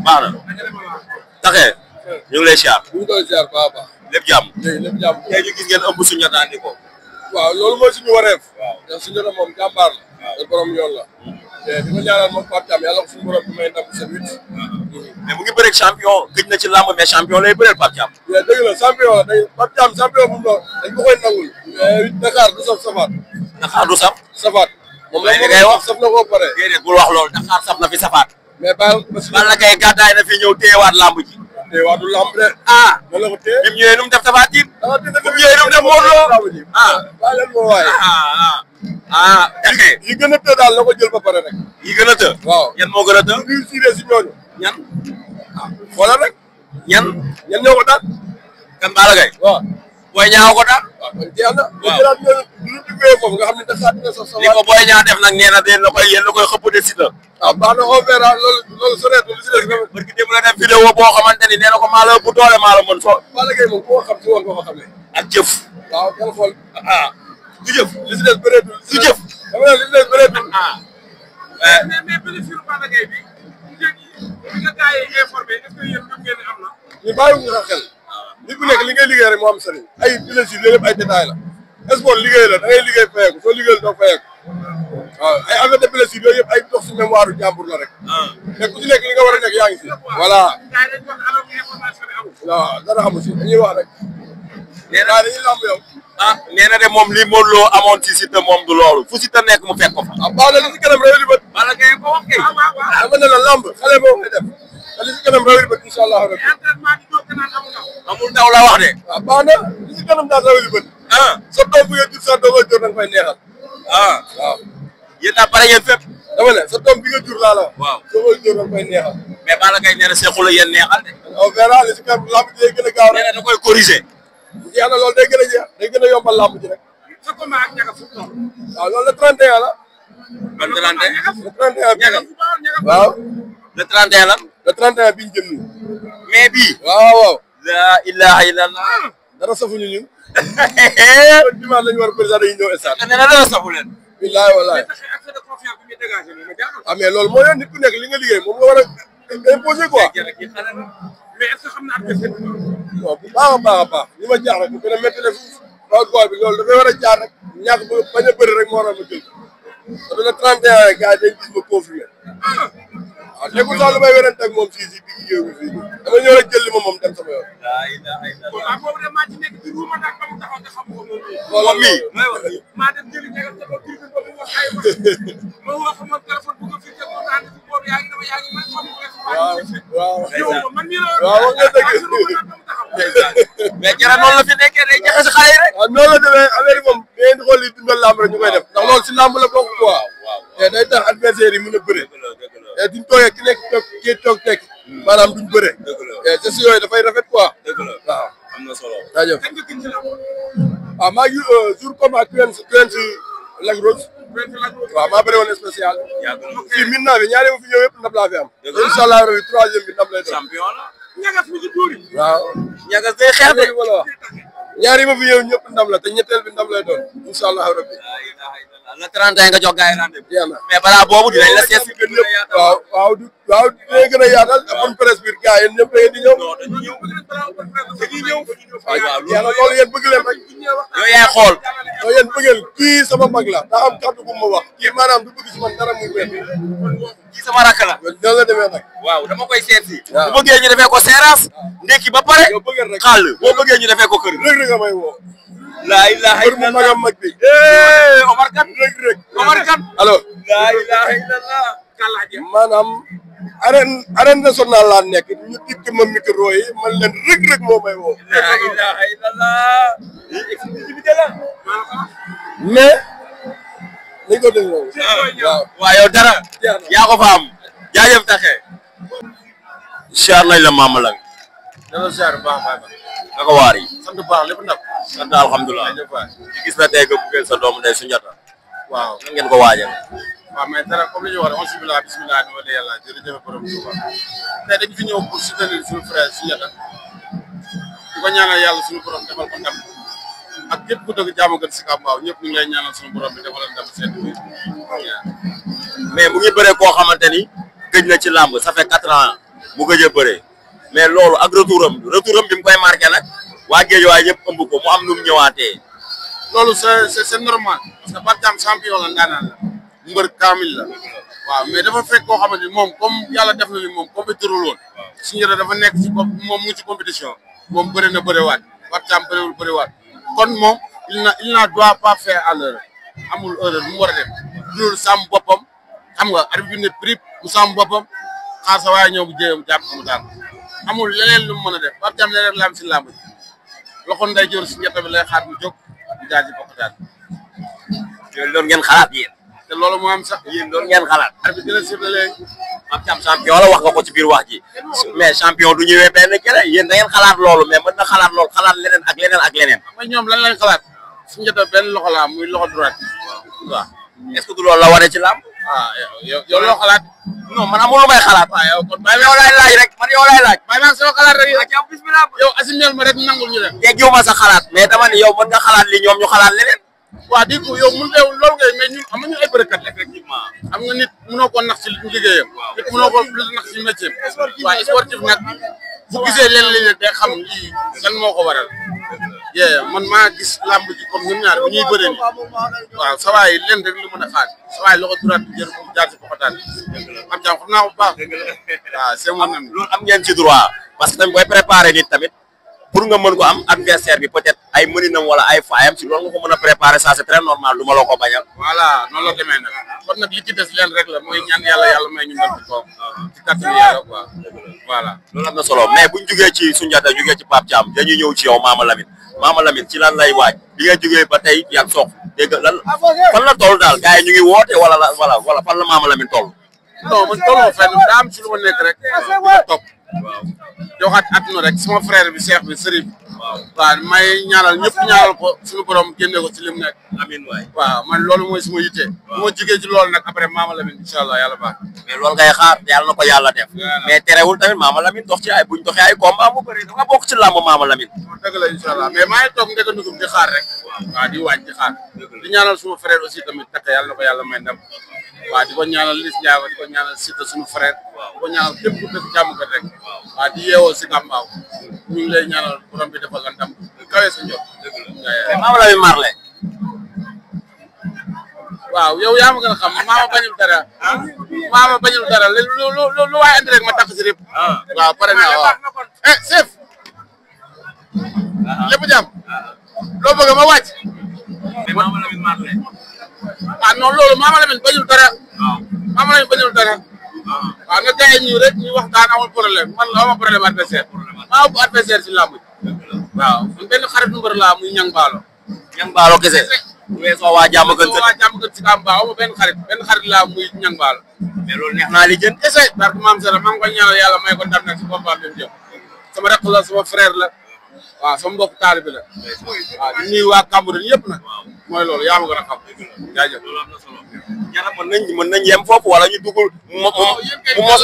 baax na. taxee. ñu ngi lay siyaar. ñu ngi koy siyaar baax a baax. lépp jàmm. lépp jàmm. tey ñu gis ngeen ëmb suñu ñataan ko. waaw loolu mooy suñu wareef. waaw ndax suñu ñaata moom jàmbaar la. waaw borom yoon la. te di ko ñaanal moom Pape Thiam yàlla ko suñu borom bi may ndam seen wit. mais mu ngi bëreeg champion gëj na ci làmb mais champion lay bëreel Pape Thiam. mais dëgg la champion la day Pape Thiam champion bu mu doon dañ ko koy nangul. mais Dakar du saf safaat. Dakar du saf. safaat. moom la ngay wax saf na ko pare. déedéet bul wax loolu Dakar saf na fi safaat. mais baal Balla Gaye gàddaay na fi ñëw téyewaat làmb ji. téyewaat du lamb de. ah. nan la ko téye bi mu ñëwee nu mu def Tapha Tine. Tapha Tine bi mu ñëwee nu mu def Modou Lo. ah. baa leen moo waaye. Taxee. yi gën a të daal la ko jël ba pare rek. yi gën a të. waaw yan moo gën a të. ñu siiree si ñooñu. ñan. xoolal rek. ñan. ñan ñoo ko daan. kan Balla Gaye. waaw. Boy Niang ko daan. waaw kon jeex na. waaw jëlaat ñooñu lu duggee foofu nga xam ne Dakar dina sax sa li ko Boy Niang def nag nee na yéen la koy xëpp de Siteu. ah baax na on verra loolu soreetul li si des nga. parce que démb la def vidéo boo xamante ni nee na ko maa la bu doole maa la mën fo. Balla Gaye moom koo xam si woon nga ko xamee. ak jëf. waaw del xool. du jëf. li si des bëreetul. du jëf. dama ne li si des bëreetul. mais bénéfice Balla Gaye bi bi nga gars yi informé est-ce que yéen ñoom ngeen am na. ñu bàyyiwuñu sa xel. nit ku nekk li ngay liggéey rek moo am sëriñ. ay blessures yooyu yëpp ay détails la. sport liggéey la da ngay liggéey fayeeku soo liggéeyul doo fayeeku. waaw ay affaire de blessure yooyu yëpp ay dox si mémoire jàmbur la rek. mais ku ci nekk li nga war a nekk yaa ngi si. voilà. gars yi dañu wax alors que information bi amul. waaw dara amu si dañuy wax rek. nee na dañuy lamb yow. nee na de moom li Modou Lo amoon ci Siteu moom du loolu fu Siteu nekk mu fekk ko fa. baax na li si kanam réew li bët. Balla Gaye ko wax kay. dama ne la lamb xale moo koy def. te li si kanam réew li bët incha allah rabbi. entraînement bi ñoo gën a amul na. amul daw la wax de. baax na li si kanam daal réew li bët. sa doom bu ngeen jur sa doom nga jur da nga fay neexal. waaw. yéen daal pare ngeen fépp. dama ne sa doom bi nga jur laa la wax. waaw soo koy jur da nga fay neexal. mais Balla Gaye nee na seexul la yéen neexal de. on verra li si kanam lamb ji day gën a gaaw nee rek. na da koy corriger. jeex na loolu day gën a jeex day gën a yombal lamb ji rek. sa combat ak ñaga fu mu toll. waaw loolu le 31 la. ban 31. le 31 bii ñaga waaw. le 31 lan. le 31 bi ñu jëm nii. mais bii. waaw waaw. la ilaha illallah. dara safuñu ñun. kon dimanche lañu war a président dañuy ñëw stade. nee na dara safu leen. billahi wallahi. mais taxee accès de confiance bi muy dégagé nii ma jaaxal. ah mais loolu moo yoon nit ku nekk li nga liggéey moom nga war a imposer quoi. mais est-ce que xam na adversaire bi. non bu baax a baax a baax li ma jaax rek bu gën a métti def waaw góor bi loolu dafay war a jaar rek ñàkk ba bañ a bëri rek moo war a ma jël te le 31 rek gars yi dañ gis ma confirmé waaw nekkul sax lu may werante ak moom si bi géew bi fii dama ñëw rek jël li ma moom dem sama yoon. waaw boobu de maa ci nekk di ruuma nag ba mu taxaw te xamu ko moom mii. loolu mii maa dem jëli ñaga sa bopp biir bi ba mu wax ay ma woo ko moom téléphone bu ko fi teg ko ànd si boobu yaa ngi dama yaa ngi man xamu ko waaw waaw yow man mii la waaw wax nga dëgg mais jara noonu la fi nekkee day jaxe si xale yi rek. waaw noonu la demee affaire yi moom da ngeen di xool li dundal làmb rek ñu koy def ndax loolu si làmb la bokk quoi te day tax adversaire yi mën a bëre te duñ toogee ki nekk toog kii toog tekk maanaam duñ bëre te si yooyu dafay rafet quoi waaw am na solo. jaajëf waaw maa ngi jour comme ak Quench Lac Rose waaw maa bëri woon spécial fii min naa fi ñaari ma fi ñëw yëpp ndam laa fi am incha allah rabi troisième bi ndam lay doon champion la. ñagas mi ci tuuri. waaw ñagas day xeex de. wala wax ñaari ma fi ñëw ñëpp ndam la te ñetteel bi ndam lay doon incha allah rabi le 31 nga jox gars yi rendez-vous. jeex na mais balaa boobu dinañ la seet si gën waaw waaw waaw dinañ gën a yaatal open presse biir gars yéen ñëpp da ngeen di ñëw dañuy ñëw. waaw jeex na loolu yéen bëgg leen rek yow yaay xool. loolu yéen bëggeel kii sama mag la daa am kàddu bu ma wax kii maanaam du bëgg si man dara muy wér kii sama rakk la. noonu la demee nag waaw dama koy seet si. waaw bu bëggee ñu defee ko seeraas. ndekki ba pare. yow bëggeel rek xàll boo bëggee ñu defee ko kër. rëg rëg a may woo laa ilaha kër mu magam mag bi Omar Kane. rëg rëg Omar Kane. alors laa ilaha illallah. maanaam arène nationale laa nekk ñu dikk ma micro yi man leen rëg rëg moo may woo laa ilaha illallah. lii exclusivité la. mais nañ ko dégg loolu waaw waaw yow dara. yaa ko fa am. jaajëf taxe. siyaar nañ la Mama Lang. dana siyaar baax baax naka waar yi. sant baax lépp nag sant alhamdulilah. ñu gis na tey nga buggeel sa doomu ndey Soundiata. waaw nan ngeen ko waajal. waaw mais dara comme li ñu wax rek alhamdulilah bisimilah ni wala yàlla jërëjëf borom Touba tey dañu fi ñëw pour soutenir suñu frère Soundiata di ko ñaanal yàlla suñu borom defal ko ndam ak képp ku dëgg jaamu gën si Kambaaw ñëpp ñu ngi lay ñaanal suñu borom bi defal ndam seen biir mais mu ngi bëree koo xamante ni gëj na ci làmb ça fait 4 ans mu gëj a bëree mais loolu ak retouram bi mu koy marqué nag waa Guédiawaye ñëpp ëmb ko mu am nu mu ñëwaatee. loolu c'est normal parce que Pape Thiam champion la ndaanaan la mbër kaamil la waaw mais dafa fekk koo xamante ni moom comme yàlla def na ni moom compétiteur woon suñu dafa nekk ci moom mu ngi ci compétition moom bëri na bëriwaat Pape Thiam bëriwul bëriwaat kon moom il n'a doit pas faire à l'heure amul erreur bu mu war a def loolu sàmm boppam xam nga arbitre bi ne prip mu sàmm boppam xaar sa waaye ñëw bu jéem jàpp mu daan amul leneen lu mu mën a def Pape Thiam leneen la am si làmb loxo nday jor si ñett bi lay xaar mu jóg mu daal di bokk daal. loolu ngeen xalaat yéen. te loolu moo am sax yéen loolu ngeen xalaat. arbitre dina siffler léegi. Pape Thiam champion la wax nga ko ci biir wax ji mais champion du ñëwee benn kele yéen da ngeen xalaat loolu mais mën na xalaat loolu xalaat leneen ak leneen ak leneen. xam nga ñoom lan lañ xalaat suñu jotee benn loxo la muy loxo droite waaw est-ce que du loolu la wane ci làmb. ah yow loo xalaat. non man amul lu may xalaat. waaw yow kon yow laay laaj rek man yow laay laaj. bàyyi naa sama xalaat rek yow bismillah yow asimel ma rek nangul ñu dem. teggiwu ma sa xalaat mais dama ni yow mën nga xalaat li ñoom ñu xalaat leneen. waaw di ko yow mun loolu ngay mais ñun am nañu ay bërëkat effectivement xam nga nit mënoo ko nax ci liggéeyam nit mënoo ko nax ci métier waaw sportif nag bu gisee leen li day xam lii lan moo ko waral man maa gis làmb ji comme ñun ñaar bu ñuy bëree nii waaw sa waay leen rek lu mën a xaar sa waay loxo droite bi jël mu jaar ci poxotaan am jam xam naa ko bu baax waaw c'est mon ami loolu am ngeen ci droit parce que tamit booy préparer nit tamit pour nga mën ko am adversaire bi peut-être ay mëninam wala ay faayam si loolu nga ko mën a préparer ça c'est très normal du ma la ko bañal. voilà noonu la demee nag kon nag li ci des leen rek la mooy ñaan yàlla may ñu mën ko ci kàttanu yàlla quoi voilà. loolu am na solo mais buñ jugee ci Soundiata jugee ci Pape Thiam dañuy ñëw ci yow Mama Lamine ci lan lay waaj bi nga jugee ba tey yak sox dégg lan fan la toll daal gars yi ñu ngi woote wala fan la Mama Lamine toll. non man tolloo fenn daa am ci lu ma nekk rek topp joxaat àdduna rek sama frère bi Cheikh bi Serigne waaw may ñaanal ñëpp ñaanal ko suñu borom génne ko ci lim nekk amiin waay waaw man loolu mooy suma yitte bu ma jugee ci loolu nag après Mama Lamine incha allah yàlla baax mais loolu ngay xaar yàlla na ko yàlla def mais terewul tamit Mama Lamine dox ci ay buñ doxee ay combat mu bëri dafa bokk ci làmb Mama Lamine dëgg la incha allah mais maa ngi toog ndeka nugum di xaar rek waaw di waaj di xaar di ñaanal suma frère aussi tamit takk yàlla na ko yàlla may ndam waaw di ko ñaanal Liss Ndiago di ko ñaanal Siteu suñu frère di ko ñaanal képp ku dëkk jàmm kat rek waaw di yeewoo si Gambaaw ñu ngi lay ñaanal borom bi defal la ndam kawe sa njot Mama Lamine Marley waaw yow yaa ma gën a xam maama bañul dara lu waay andi rek ma takk si rip waaw pare na waaw chef lépp jàmm loo bëgg ma wàcc Mama Lamine Marley ah non loolu Mama Lamine bañul dara Mama Lamine bañul dara waaw nga gars yi ñu rek ñu waxtaan amul problème man la ama problème adversaire maa bu adversaire si làmb waaw benn xarit mbër laa muy ñang baalo kese weesoo waa jàmm gën si Gambaaw ma benn xarit laa muy ñang baalo mais loolu neex naa li jën kese parce que maam Sera maa ngi koy ñaanal yàlla may ko ndam nag si combat bi mu jëm sama rakk la sama frère la waaw sama mbokk taalibe la waaw di nuyu waa Cambérène yëpp nag mooy loolu yaa ma gën a xam jaajëf loolu am na solo ñaata mën nañ yem foofu wala ñu dugg mu mos